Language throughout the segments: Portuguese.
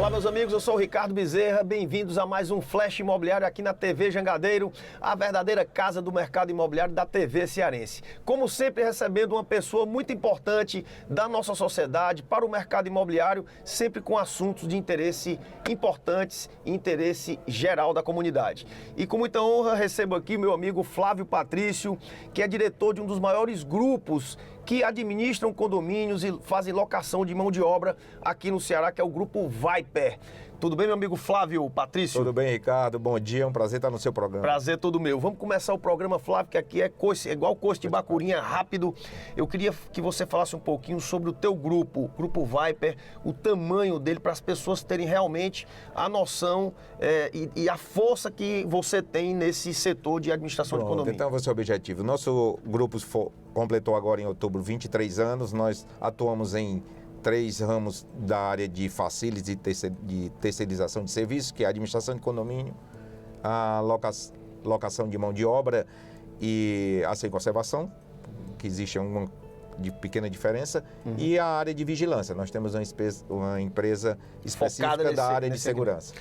Olá, meus amigos, eu sou o Ricardo Bezerra, bem-vindos a mais um Flash Imobiliário aqui na TV Jangadeiro, a verdadeira casa do mercado imobiliário da TV cearense. Como sempre, recebendo uma pessoa muito importante da nossa sociedade para o mercado imobiliário, sempre com assuntos de interesse importantes e interesse geral da comunidade. E com muita honra recebo aqui o meu amigo Flávio Patrício, que é diretor de um dos maiores grupos que administram condomínios e fazem locação de mão de obra aqui no Ceará, que é o Grupo Viper. Tudo bem, meu amigo Flávio Patrício? Tudo bem, Ricardo. Bom dia, é um prazer estar no seu programa. Prazer todo meu. Vamos começar o programa, Flávio, que aqui é igual coice de bacurinha, rápido. Eu queria que você falasse um pouquinho sobre o teu grupo, Grupo Viper, o tamanho dele, para as pessoas terem realmente a noção e a força que você tem nesse setor de administração de condomínio. Então, esse é o objetivo. Nosso grupo completou agora em outubro 23 anos. Nós atuamos em 3 ramos da área de facilities e de terceirização de serviços, que é a administração de condomínio, a locação de mão de obra e a sem conservação, que existe uma pequena diferença, e a área de vigilância. Nós temos uma empresa específica da área de segurança.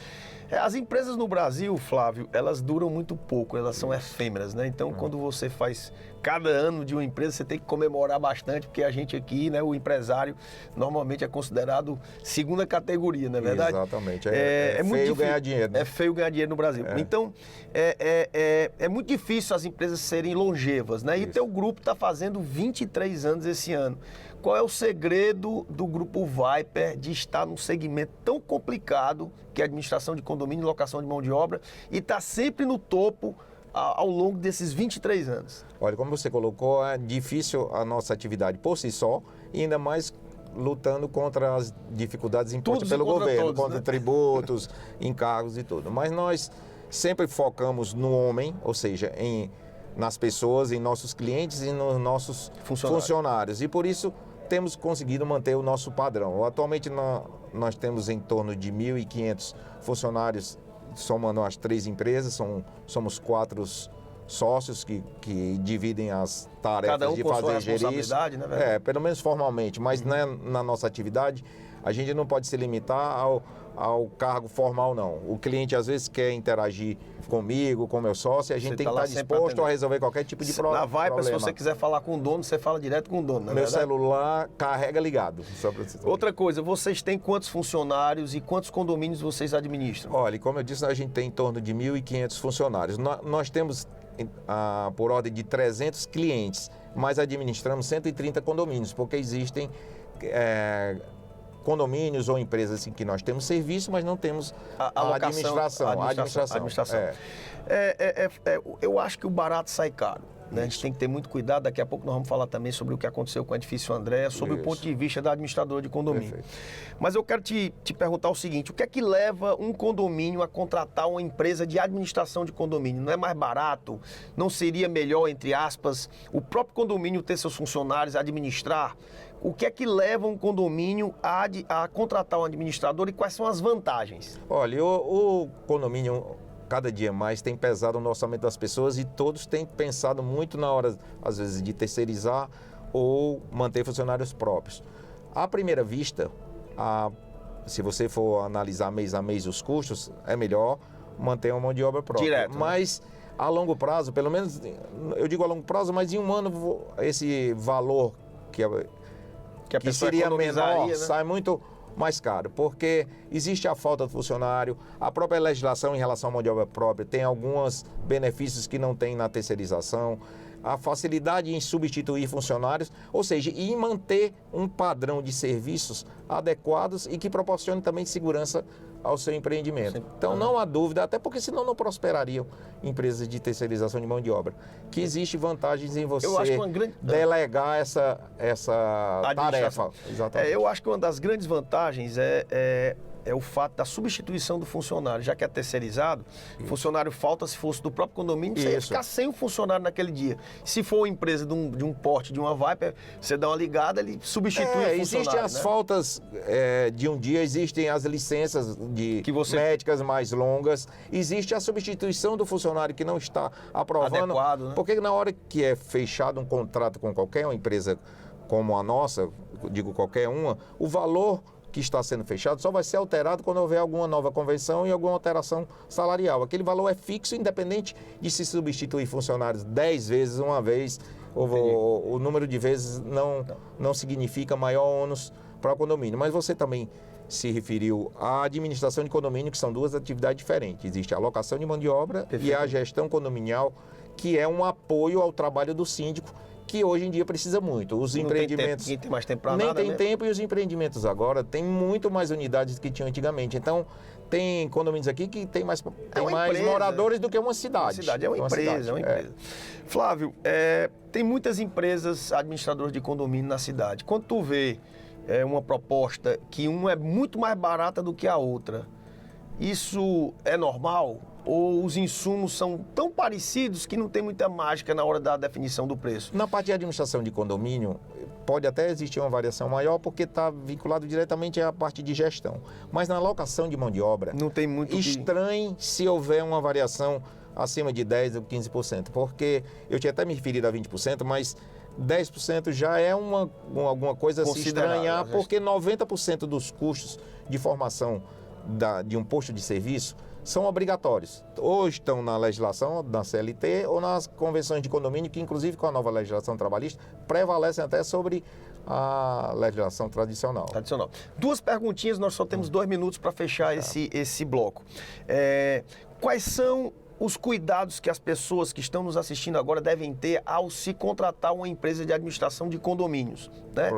As empresas no Brasil, Flávio, elas duram muito pouco, elas são efêmeras, né? Então, quando você faz cada ano de uma empresa, você tem que comemorar bastante, porque a gente aqui, né, o empresário, normalmente é considerado segunda categoria, não é verdade? Exatamente. É muito feio ganhar dinheiro. Né? É feio ganhar dinheiro no Brasil. Então, é muito difícil as empresas serem longevas, né? E teu grupo está fazendo 23 anos esse ano. Qual é o segredo do Grupo Viper de estar num segmento tão complicado, que é a administração de condomínio e locação de mão de obra, e estar sempre no topo ao longo desses 23 anos? Olha, como você colocou, é difícil a nossa atividade por si só, e ainda mais lutando contra as dificuldades impostas pelo governo, contra tributos, encargos e tudo. Mas nós sempre focamos no homem, ou seja, nas pessoas, em nossos clientes e nos nossos funcionários. E por isso temos conseguido manter o nosso padrão. Atualmente nós temos em torno de 1.500 funcionários, somando as 3 empresas, somos 4 sócios que dividem as tarefas de fazer gerir isso. Né, pelo menos formalmente, mas na nossa atividade a gente não pode se limitar ao cargo formal, não. O cliente às vezes quer interagir comigo, com o meu sócio, e a gente tem que estar disposto a resolver qualquer tipo de problema. Na Viper, se você quiser falar com o dono, você fala direto com o dono, não é Meu verdade? celular carrega ligado. Outra coisa, vocês têm quantos funcionários e quantos condomínios vocês administram? Olha, como eu disse, a gente tem em torno de 1.500 funcionários. Nós temos, por ordem de 300 clientes, mas administramos 130 condomínios, porque existem condomínios ou empresas assim, que nós temos serviço, mas não temos a administração. Eu acho que o barato sai caro. Né? A gente tem que ter muito cuidado. Daqui a pouco nós vamos falar também sobre o que aconteceu com o edifício André, sobre o ponto de vista da administradora de condomínio. Perfeito. Mas eu quero te perguntar o seguinte: o que é que leva um condomínio a contratar uma empresa de administração de condomínio? Não é mais barato? Não seria melhor, entre aspas, o próprio condomínio ter seus funcionários, administrar? O que é que leva um condomínio a contratar um administrador e quais são as vantagens? Olha, o condomínio cada dia mais tem pesado no orçamento das pessoas e todos têm pensado muito na hora, às vezes, de terceirizar ou manter funcionários próprios. À primeira vista, se você for analisar mês a mês os custos, é melhor manter uma mão de obra própria. Direto, mas a longo prazo, pelo menos, eu digo a longo prazo, mas em um ano esse valor que seria menor, né? Sai muito mais caro, porque existe a falta de funcionário, a própria legislação em relação à mão de obra própria tem alguns benefícios que não tem na terceirização, a facilidade em substituir funcionários, ou seja, em manter um padrão de serviços adequados e que proporcione também segurança ao seu empreendimento. Então não há dúvida, até porque senão não prosperariam empresas de terceirização de mão de obra, que existe vantagens em você delegar essa tarefa. Exatamente. Eu acho que uma das grandes vantagens é o fato da substituição do funcionário, já que é terceirizado, o funcionário falta, se fosse do próprio condomínio, você ia ficar sem o funcionário naquele dia. Se for uma empresa de um porte, de uma Viper, você dá uma ligada, ele substitui o funcionário. Existem as faltas de um dia, existem as licenças médicas mais longas, existe a substituição do funcionário que não está aprovando. Adequado, né? Porque na hora que é fechado um contrato com qualquer uma empresa como a nossa, digo qualquer uma, o valor que está sendo fechado só vai ser alterado quando houver alguma nova convenção e alguma alteração salarial. Aquele valor é fixo, independente de se substituir funcionários 10 vezes, uma vez, o número de vezes não significa maior ônus para o condomínio. Mas você também se referiu à administração de condomínio, que são duas atividades diferentes. Existe a alocação de mão de obra e a gestão condominial, que é um apoio ao trabalho do síndico, que hoje em dia precisa muito. Os empreendimentos nem tem mais tempo para nem nada, tem tempo, e os empreendimentos agora têm muito mais unidades do que tinham antigamente. Então, tem condomínios aqui que tem mais moradores do que uma cidade. Uma cidade é uma empresa. Flávio, tem muitas empresas administradoras de condomínio na cidade. Quando tu vê uma proposta que uma é muito mais barata do que a outra, isso é normal? Ou os insumos são tão parecidos que não tem muita mágica na hora da definição do preço? Na parte de administração de condomínio, pode até existir uma variação maior porque está vinculado diretamente à parte de gestão. Mas na alocação de mão de obra, não tem muito estranho se houver uma variação acima de 10% ou 15%. Porque eu tinha até me referido a 20%, mas 10% já é alguma coisa a se estranhar, porque 90% dos custos de formação de um posto de serviço são obrigatórios. Ou estão na legislação, na CLT, ou nas convenções de condomínio, que inclusive com a nova legislação trabalhista, prevalecem até sobre a legislação tradicional. Duas perguntinhas, nós só temos 2 minutos para fechar esse bloco. Quais são os cuidados que as pessoas que estão nos assistindo agora devem ter ao se contratar uma empresa de administração de condomínios, né?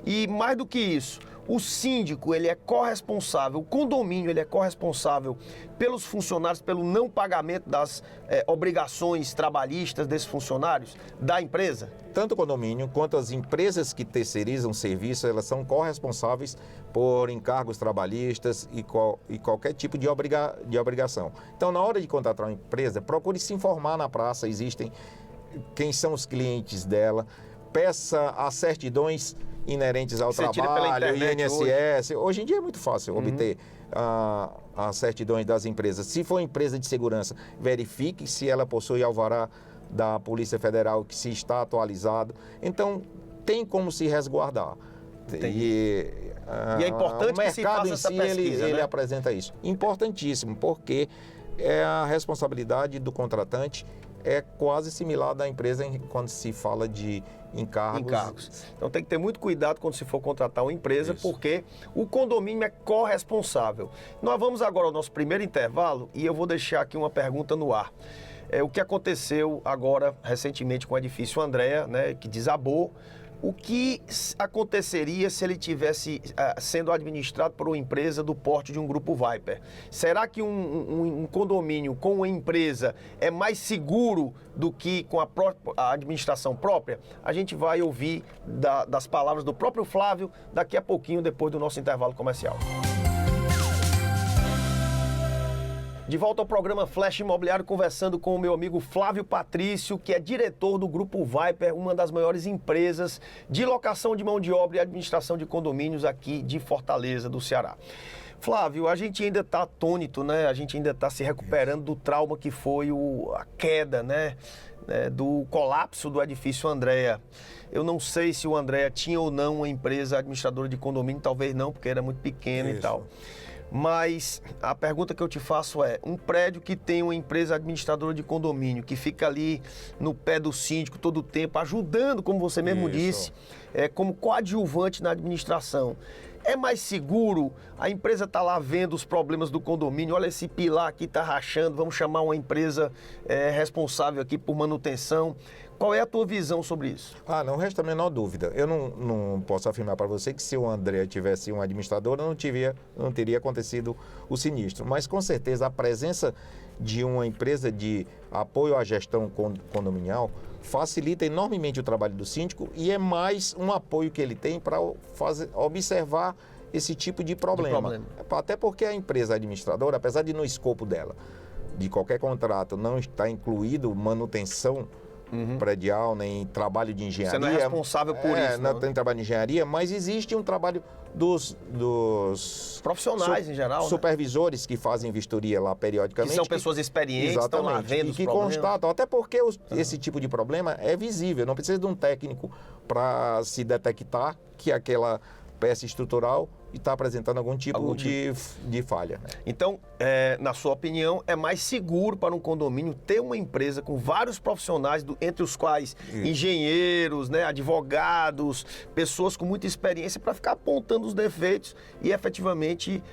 E mais do que isso, o síndico, ele é corresponsável, o condomínio, ele é corresponsável pelos funcionários, pelo não pagamento das obrigações trabalhistas desses funcionários da empresa? Tanto o condomínio quanto as empresas que terceirizam serviço, elas são corresponsáveis por encargos trabalhistas e qualquer tipo de obrigação. Então, na hora de contratar uma empresa, procure se informar na praça, existem quem são os clientes dela, peça as certidões inerentes ao trabalho, INSS. Hoje em dia é muito fácil obter as certidões das empresas. Se for empresa de segurança, verifique se ela possui alvará da Polícia Federal, que se está atualizado. Então, tem como se resguardar. E é importante que se faça essa pesquisa, ele apresenta isso. Importantíssimo, porque a responsabilidade do contratante é quase similar da empresa quando se fala de encargos. Então tem que ter muito cuidado quando se for contratar uma empresa, porque o condomínio é corresponsável. Nós vamos agora ao nosso primeiro intervalo e eu vou deixar aqui uma pergunta no ar. O que aconteceu agora recentemente com o edifício Andréa, né, que desabou. O que aconteceria se ele tivesse sendo administrado por uma empresa do porte de um grupo Viper? Será que um condomínio com uma empresa é mais seguro do que com a administração própria? A gente vai ouvir das palavras do próprio Flávio daqui a pouquinho, depois do nosso intervalo comercial. De volta ao programa Flash Imobiliário, conversando com o meu amigo Flávio Patrício, que é diretor do Grupo Viper, uma das maiores empresas de locação de mão de obra e administração de condomínios aqui de Fortaleza, do Ceará. Flávio, a gente ainda está atônito, né? A gente ainda está se recuperando do trauma que foi a queda, né? Do colapso do edifício Andréa. Eu não sei se o Andréa tinha ou não uma empresa administradora de condomínio, talvez não, porque era muito pequeno e tal. Mas a pergunta que eu te faço é, um prédio que tem uma empresa administradora de condomínio, que fica ali no pé do síndico todo o tempo, ajudando, como você mesmo disse, como coadjuvante na administração, é mais seguro? A empresa está lá vendo os problemas do condomínio, olha esse pilar aqui está rachando, vamos chamar uma empresa responsável aqui por manutenção. Qual é a tua visão sobre isso? Não resta a menor dúvida. Eu não posso afirmar para você que se o André tivesse um administrador, não teria acontecido o sinistro. Mas com certeza a presença de uma empresa de apoio à gestão condominial facilita enormemente o trabalho do síndico e é mais um apoio que ele tem para observar esse tipo de problema. Até porque a empresa administradora, apesar de no escopo dela, de qualquer contrato, não está incluído manutenção predial, nem trabalho de engenharia. Você não é responsável por isso, não tem trabalho de engenharia, mas existe um trabalho dos profissionais em geral, supervisores, né? Que fazem vistoria lá periodicamente. Que são pessoas experientes, estão lá vendo os problemas. Constatam, até porque esse tipo de problema é visível, não precisa de um técnico para se detectar que aquela peça estrutural está apresentando algum tipo de falha. Então, na sua opinião, é mais seguro para um condomínio ter uma empresa com vários profissionais, entre os quais engenheiros, né, advogados, pessoas com muita experiência, para ficar apontando os defeitos e efetivamente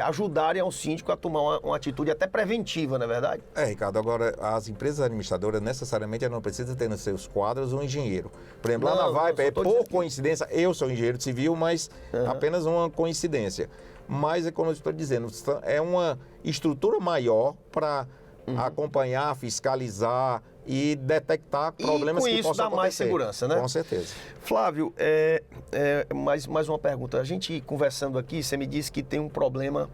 ajudarem ao síndico a tomar uma atitude até preventiva, não é verdade? Ricardo, agora as empresas administradoras necessariamente não precisam ter nos seus quadros um engenheiro. Por exemplo, lá na Viper, por coincidência, eu sou engenheiro civil, mas apenas uma coincidência. Mas é como eu estou dizendo, é uma estrutura maior para acompanhar, fiscalizar e detectar problemas que possam acontecer. E com isso dá mais segurança, né? Com certeza. Flávio, mais uma pergunta. A gente conversando aqui, você me disse que tem um problema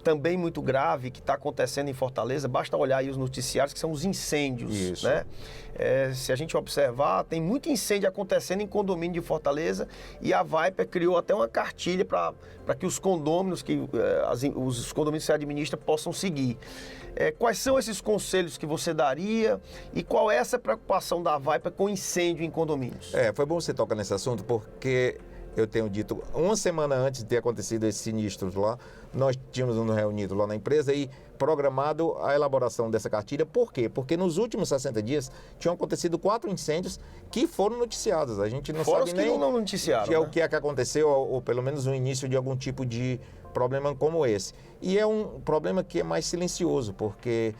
também muito grave que está acontecendo em Fortaleza. Basta olhar aí os noticiários, que são os incêndios. Isso. Né? Se a gente observar, tem muito incêndio acontecendo em condomínio de Fortaleza e a Viper criou até uma cartilha para que os condôminos, os condomínios que se administram possam seguir. Quais são esses conselhos que você daria e qual é essa preocupação da Viper com incêndio em condomínios? Foi bom você tocar nesse assunto porque eu tenho dito, uma semana antes de ter acontecido esses sinistros lá, nós tínhamos nos reunido lá na empresa e programado a elaboração dessa cartilha. Por quê? Porque nos últimos 60 dias tinham acontecido 4 incêndios que foram noticiados. A gente não sabe nem não noticiaram, o que é que aconteceu, ou pelo menos o início de algum tipo de problema como esse. E é um problema que é mais silencioso, porque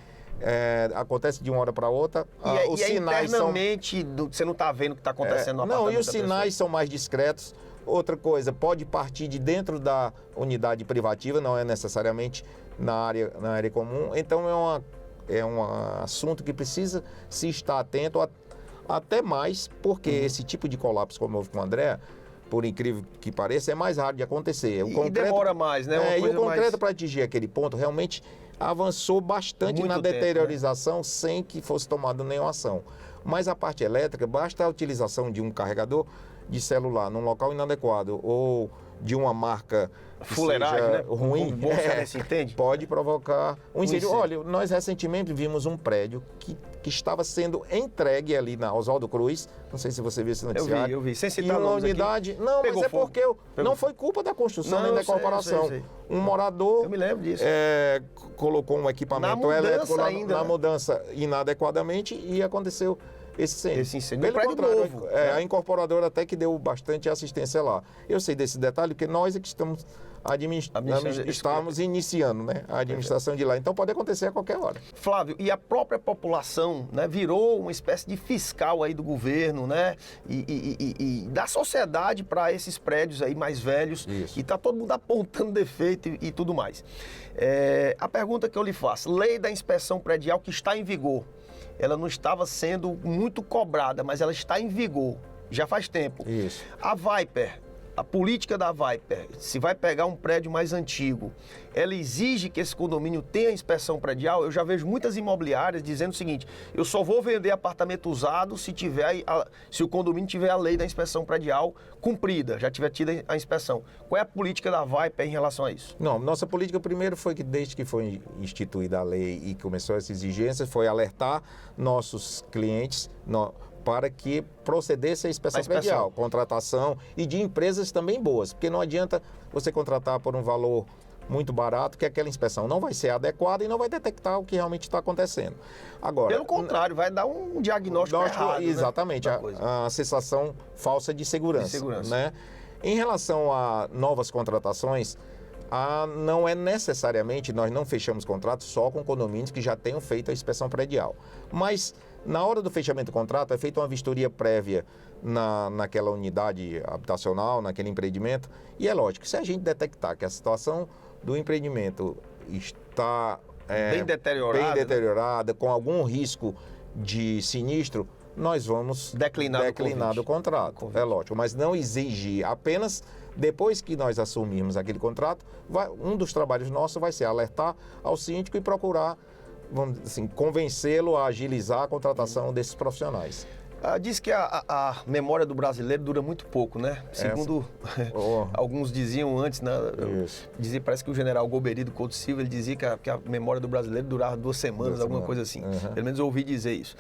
acontece de uma hora para outra. Os sinais internamente você não está vendo o que está acontecendo no apartamento. Não, e os sinais são mais discretos. Outra coisa, pode partir de dentro da unidade privativa, não é necessariamente na área comum. Então é um assunto que precisa se estar atento até mais, porque esse tipo de colapso, como houve com o André, por incrível que pareça, é mais raro de acontecer. E demora mais, né? E o concreto para atingir aquele ponto realmente avançou bastante na deteriorização, né? Sem que fosse tomada nenhuma ação. Mas a parte elétrica, basta a utilização de um carregador de celular num local inadequado ou de uma marca fuleiragem, né? ruim, entende? Pode provocar um incêndio. Olha, nós recentemente vimos um prédio que estava sendo entregue ali na Oswaldo Cruz, não sei se você viu esse noticiário. Eu vi, sem citar uma unidade, aqui, não, mas fogo. Porque não foi culpa da construção nem da corporação. Sei. Um morador, eu me lembro disso. Colocou um equipamento elétrico na mudança inadequadamente e aconteceu esse incêndio. Pelo contrário, novo, a incorporadora até que deu bastante assistência lá. Eu sei desse detalhe, porque nós é que estamos iniciando, né, a administração de lá. Então pode acontecer a qualquer hora. Flávio, e a própria população, né, virou uma espécie de fiscal aí do governo, né, e da sociedade para esses prédios aí mais velhos. Isso. E está todo mundo apontando defeito e tudo mais. A pergunta que eu lhe faço, lei da inspeção predial que está em vigor, ela não estava sendo muito cobrada, mas ela está em vigor, já faz tempo. Isso. A Viper, a política da Viper, se vai pegar um prédio mais antigo, ela exige que esse condomínio tenha inspeção predial. Eu já vejo muitas imobiliárias dizendo o seguinte, eu só vou vender apartamento usado se o condomínio tiver a lei da inspeção predial cumprida, já tiver tido a inspeção. Qual é a política da Viper em relação a isso? Não, nossa política primeiro foi que desde que foi instituída a lei e começou essa exigência, foi alertar nossos clientes para que procedesse a inspeção predial, contratação e de empresas também boas, porque não adianta você contratar por um valor muito barato, que aquela inspeção não vai ser adequada e não vai detectar o que realmente está acontecendo. Agora, pelo contrário, vai dar um diagnóstico errado, exatamente, né? a sensação falsa de segurança. Né? Em relação a novas contratações, não é necessariamente, nós não fechamos contratos só com condomínios que já tenham feito a inspeção predial. Mas, na hora do fechamento do contrato, é feita uma vistoria prévia naquela unidade habitacional, naquele empreendimento. E é lógico, se a gente detectar que a situação do empreendimento está bem deteriorada, né? Com algum risco de sinistro, nós vamos declinar do contrato. É lógico, mas não exigir apenas. Depois que nós assumirmos aquele contrato, um dos trabalhos nossos vai ser alertar ao síndico e procurar, vamos dizer assim, convencê-lo a agilizar a contratação desses profissionais. Diz que a memória do brasileiro dura muito pouco, né? Segundo alguns diziam antes, né? Parece que o general Golbery do Couto Silva, ele dizia que a memória do brasileiro durava 2 semanas, alguma coisa assim. Pelo menos eu ouvi dizer isso.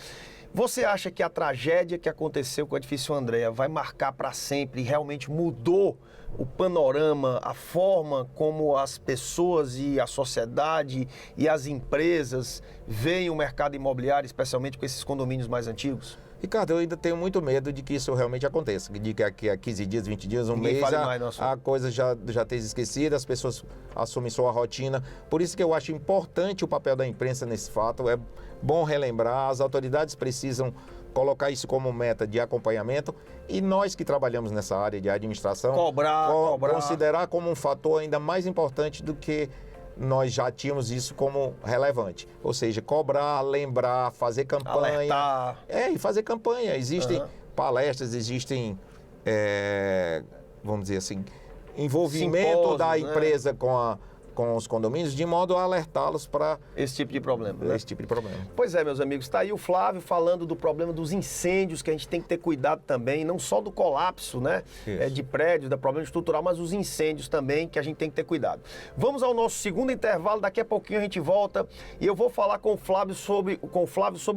Você acha que a tragédia que aconteceu com o Edifício Andréa vai marcar para sempre e realmente mudou o panorama, a forma como as pessoas e a sociedade e as empresas veem o mercado imobiliário, especialmente com esses condomínios mais antigos? Ricardo, eu ainda tenho muito medo de que isso realmente aconteça, de que aqui a 15 dias, 20 dias, um mês, a coisa já esteja esquecida, as pessoas assumem sua rotina. Por isso que eu acho importante o papel da imprensa nesse fato, é bom relembrar, as autoridades precisam colocar isso como meta de acompanhamento e nós que trabalhamos nessa área de administração, cobrar. Considerar como um fator ainda mais importante do que nós já tínhamos isso como relevante. Ou seja, cobrar, lembrar, fazer campanha. Alertar. E fazer campanha. Existem palestras, existem, vamos dizer assim, envolvimento simpósios, da empresa com os condomínios, de modo a alertá-los para esse tipo de problema. Né? Esse tipo de problema. Pois é, meus amigos, está aí o Flávio falando do problema dos incêndios, que a gente tem que ter cuidado também, não só do colapso, né, de prédios, do problema estrutural, mas os incêndios também, que a gente tem que ter cuidado. Vamos ao nosso segundo intervalo, daqui a pouquinho a gente volta e eu vou falar com o Flávio sobre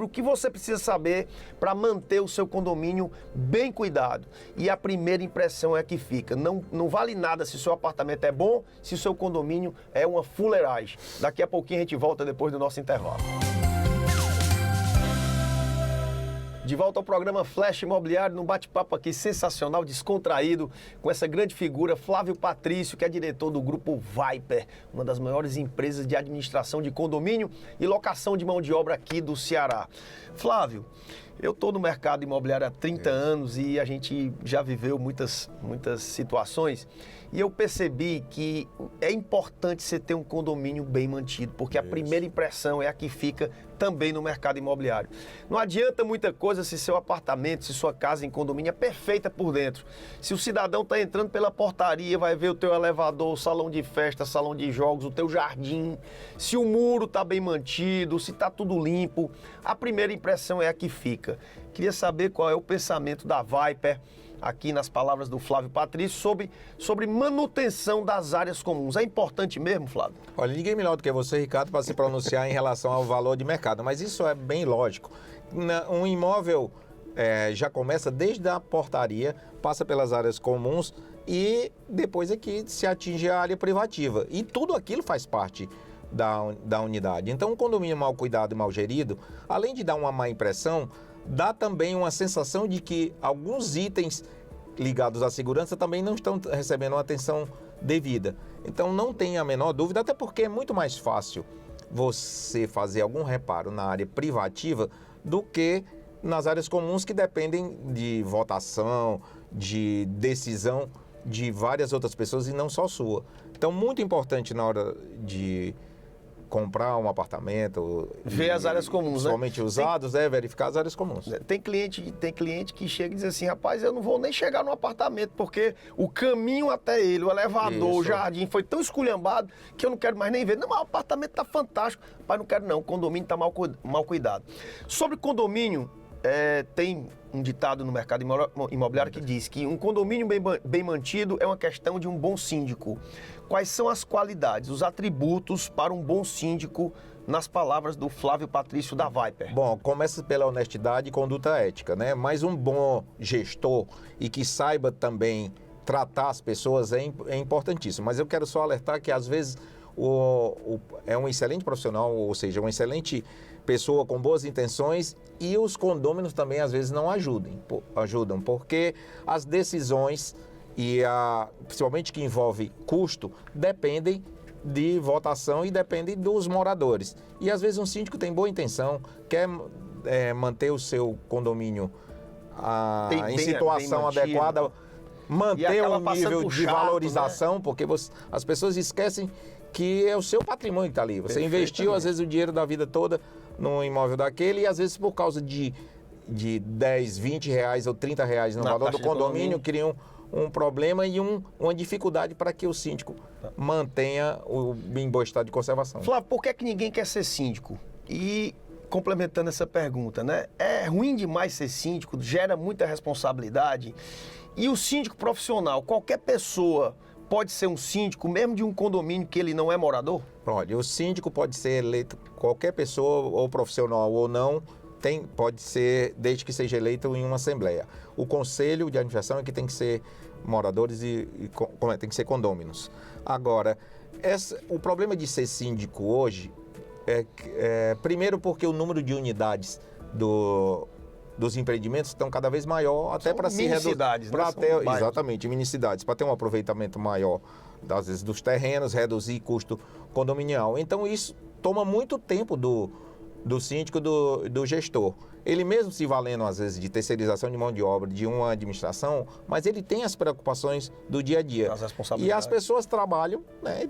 o que você precisa saber para manter o seu condomínio bem cuidado. E a primeira impressão é que fica. Não vale nada se o seu apartamento é bom, se o seu condomínio é uma fuleiragem. Daqui a pouquinho a gente volta depois do nosso intervalo. De volta ao programa Flash Imobiliário, num bate-papo aqui sensacional, descontraído, com essa grande figura, Flávio Patrício, que é diretor do Grupo Viper, uma das maiores empresas de administração de condomínio e locação de mão de obra aqui do Ceará. Flávio, eu estou no mercado imobiliário há 30 anos e a gente já viveu muitas situações e eu percebi que é importante você ter um condomínio bem mantido, porque a primeira impressão é a que fica também no mercado imobiliário. Não adianta muita coisa se seu apartamento, se sua casa em condomínio é perfeita por dentro. Se o cidadão está entrando pela portaria, vai ver o teu elevador, o salão de festa, salão de jogos, o teu jardim, se o muro está bem mantido, se está tudo limpo, a primeira impressão é a que fica. Queria saber qual é o pensamento da Viper, aqui nas palavras do Flávio Patrício, sobre manutenção das áreas comuns. É importante mesmo, Flávio? Olha, ninguém melhor do que você, Ricardo, para se pronunciar em relação ao valor de mercado, mas isso é bem lógico. Um imóvel já começa desde a portaria, passa pelas áreas comuns e depois aqui se atinge a área privativa. E tudo aquilo faz parte da unidade. Então, um condomínio mal cuidado e mal gerido, além de dar uma má impressão, dá também uma sensação de que alguns itens ligados à segurança também não estão recebendo uma atenção devida. Então não tenha a menor dúvida, até porque é muito mais fácil você fazer algum reparo na área privativa do que nas áreas comuns que dependem de votação, de decisão de várias outras pessoas e não só sua. Então muito importante na hora de comprar um apartamento, ver as áreas comuns, somente usados, verificar as áreas comuns. Tem cliente que chega e diz assim, rapaz, eu não vou nem chegar no apartamento porque o caminho até ele, o elevador, o jardim foi tão esculhambado que eu não quero mais nem ver. Não, mas o apartamento tá fantástico. Rapaz, não quero não, o condomínio tá mal cuidado. Sobre condomínio, tem um ditado no mercado imobiliário que diz que um condomínio bem mantido é uma questão de um bom síndico. Quais são as qualidades, os atributos para um bom síndico, nas palavras do Flávio Patrício da Viper? Bom, começa pela honestidade e conduta ética, né? Mas um bom gestor e que saiba também tratar as pessoas é importantíssimo. Mas eu quero só alertar que às vezes é um excelente profissional, ou seja, uma excelente pessoa com boas intenções e os condôminos também às vezes não ajudam, porque as decisões principalmente que envolve custo, dependem de votação e dependem dos moradores. E às vezes um síndico tem boa intenção, quer manter o seu condomínio em situação adequada, manter um nível de valorização, né? Porque as pessoas esquecem que é o seu patrimônio que está ali. Você investiu às vezes o dinheiro da vida toda num imóvel daquele e às vezes por causa de 10, 20 reais ou 30 reais no valor do condomínio criam um problema e uma dificuldade para que o síndico mantenha em bom estado de conservação. Flávio, por que ninguém quer ser síndico? E complementando essa pergunta, né? É ruim demais ser síndico, gera muita responsabilidade. E o síndico profissional, qualquer pessoa pode ser um síndico, mesmo de um condomínio que ele não é morador? Olha, o síndico pode ser eleito qualquer pessoa, ou profissional ou não, pode ser, desde que seja eleito em uma assembleia. O conselho de administração é que tem que ser moradores tem que ser condôminos. Agora, o problema de ser síndico hoje primeiro porque o número de unidades dos empreendimentos estão cada vez maior, até para se reduzir. Exatamente, minicidades, para ter um aproveitamento maior, às vezes, dos terrenos, reduzir custo condominial. Então, isso toma muito tempo do síndico, do gestor. Ele mesmo se valendo, às vezes, de terceirização de mão de obra de uma administração, mas ele tem as preocupações do dia a dia. As responsabilidades. E as pessoas trabalham, né,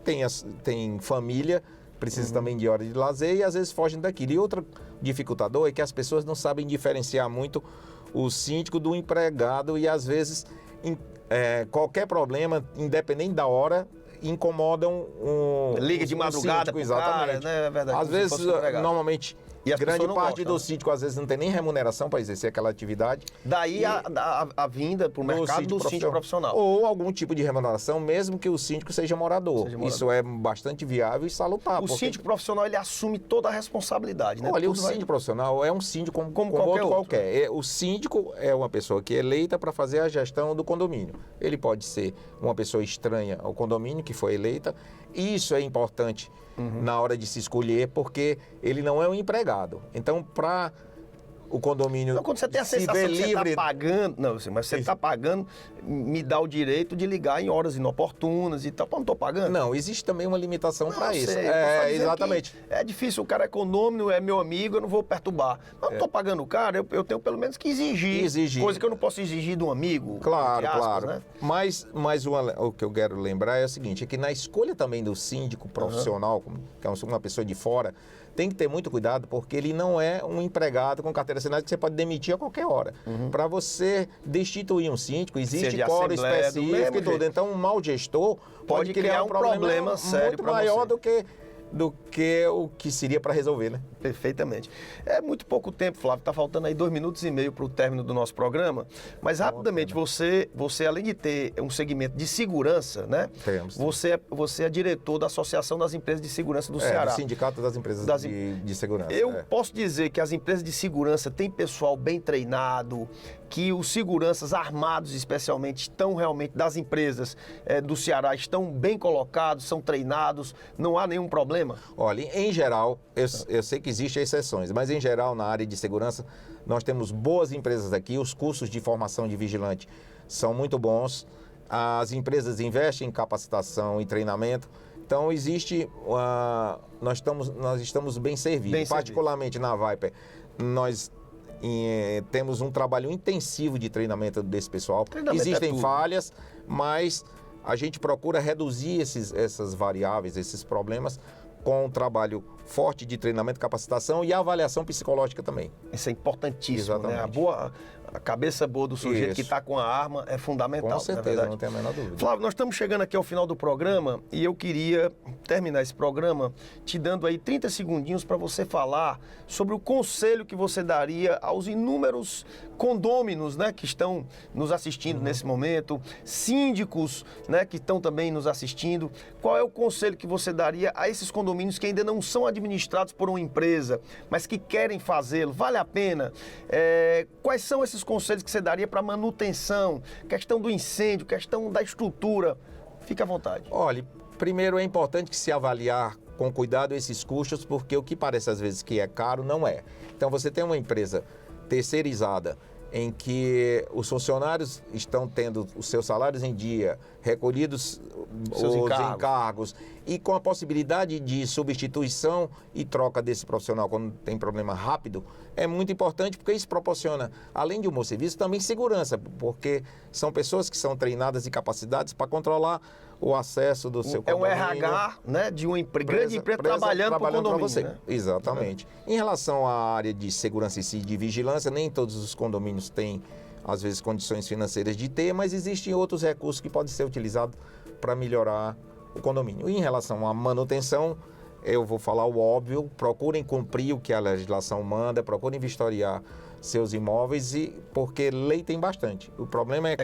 tem família, precisa também de hora de lazer e às vezes fogem daquilo. E outro dificultador é que as pessoas não sabem diferenciar muito o síndico do empregado e às vezes qualquer problema, independente da hora, incomodam liga de madrugada síndico, exatamente. Cara, né? É verdade, às vezes, normalmente, grande parte do síndico às vezes não tem nem remuneração para exercer aquela atividade. Daí a vinda para o mercado do síndico profissional. Ou algum tipo de remuneração, mesmo que o síndico seja morador. Isso é bastante viável e salutar. O síndico profissional, ele assume toda a responsabilidade, né? Olha, o síndico profissional é um síndico como outro qualquer. O síndico é uma pessoa que é eleita para fazer a gestão do condomínio. Ele pode ser uma pessoa estranha ao condomínio, que foi eleita. Isso é importante na hora de se escolher, porque ele não é um empregado. Então, para o condomínio então, quando você tem a sensação que você está pagando, mas você está pagando, me dá o direito de ligar em horas inoportunas e tal. Pô, não estou pagando? Não, existe também uma limitação para isso. Exatamente. É difícil, o cara é condômino, é meu amigo, eu não vou perturbar. Mas não estou pagando o cara, eu tenho pelo menos que exigir. Coisa que eu não posso exigir de um amigo. Claro, aspas, claro. Né? Mas o que eu quero lembrar é o seguinte, é que na escolha também do síndico profissional, que é uma pessoa de fora, tem que ter muito cuidado, porque ele não é um empregado com carteira assinada que você pode demitir a qualquer hora. Para você destituir um síndico, existe quórum específico e tudo. Então, um mau gestor pode criar um problema sério muito maior do que o que seria para resolver, né? Perfeitamente. É muito pouco tempo, Flávio, está faltando aí 2 minutos e meio para o término do nosso programa, mas rapidamente, você além de ter um segmento de segurança, né? Temos. Você é diretor da Associação das Empresas de Segurança do Ceará. Do Sindicato das Empresas de Segurança. Eu posso dizer que as empresas de segurança têm pessoal bem treinado, que os seguranças armados, especialmente, estão realmente, das empresas do Ceará, estão bem colocados, são treinados, não há nenhum problema? Olha, em geral, eu sei que existem exceções, mas em geral, na área de segurança, nós temos boas empresas aqui, os cursos de formação de vigilante são muito bons, as empresas investem em capacitação e treinamento, então nós estamos bem servidos. Particularmente na Viper, nós temos um trabalho intensivo de treinamento desse pessoal. Existem falhas, mas a gente procura reduzir essas variáveis, esses problemas, com um trabalho forte de treinamento, capacitação e avaliação psicológica também. Isso é importantíssimo, exatamente, né? A cabeça boa do sujeito que está com a arma é fundamental. Com certeza, não tem a menor dúvida. Flávio, nós estamos chegando aqui ao final do programa e eu queria terminar esse programa te dando aí 30 segundinhos para você falar sobre o conselho que você daria aos inúmeros condôminos, né, que estão nos assistindo nesse momento, síndicos, né, que estão também nos assistindo. Qual é o conselho que você daria a esses condomínios que ainda não são administrados por uma empresa, mas que querem fazê-lo? Vale a pena? Quais são esses conselhos que você daria para manutenção, questão do incêndio, questão da estrutura? Fique à vontade. Olha, primeiro é importante que se avaliar com cuidado esses custos, porque o que parece às vezes que é caro, não é. Então você tem uma empresa terceirizada em que os funcionários estão tendo os seus salários em dia, recolhidos os encargos e com a possibilidade de substituição e troca desse profissional quando tem problema rápido, é muito importante porque isso proporciona, além de um bom serviço, também segurança, porque são pessoas que são treinadas e capacitadas para controlar o acesso do seu condomínio. É um RH, né, de uma grande empresa trabalhando para o condomínio. Você. Né? Exatamente. Em relação à área de segurança em si, de vigilância, nem todos os condomínios têm, às vezes, condições financeiras de ter, mas existem outros recursos que podem ser utilizados para melhorar o condomínio. E em relação à manutenção, eu vou falar o óbvio, procurem cumprir o que a legislação manda, procurem vistoriar seus imóveis, porque lei tem bastante. O problema é,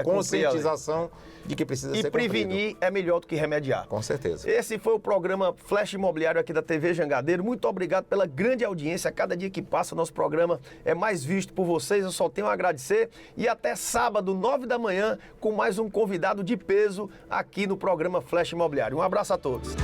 conscientização de que precisa ser cumprido. E prevenir é melhor do que remediar. Com certeza. Esse foi o programa Flash Imobiliário aqui da TV Jangadeiro. Muito obrigado pela grande audiência. Cada dia que passa, o nosso programa é mais visto por vocês. Eu só tenho a agradecer. E até sábado, 9 da manhã, com mais um convidado de peso aqui no programa Flash Imobiliário. Um abraço a todos.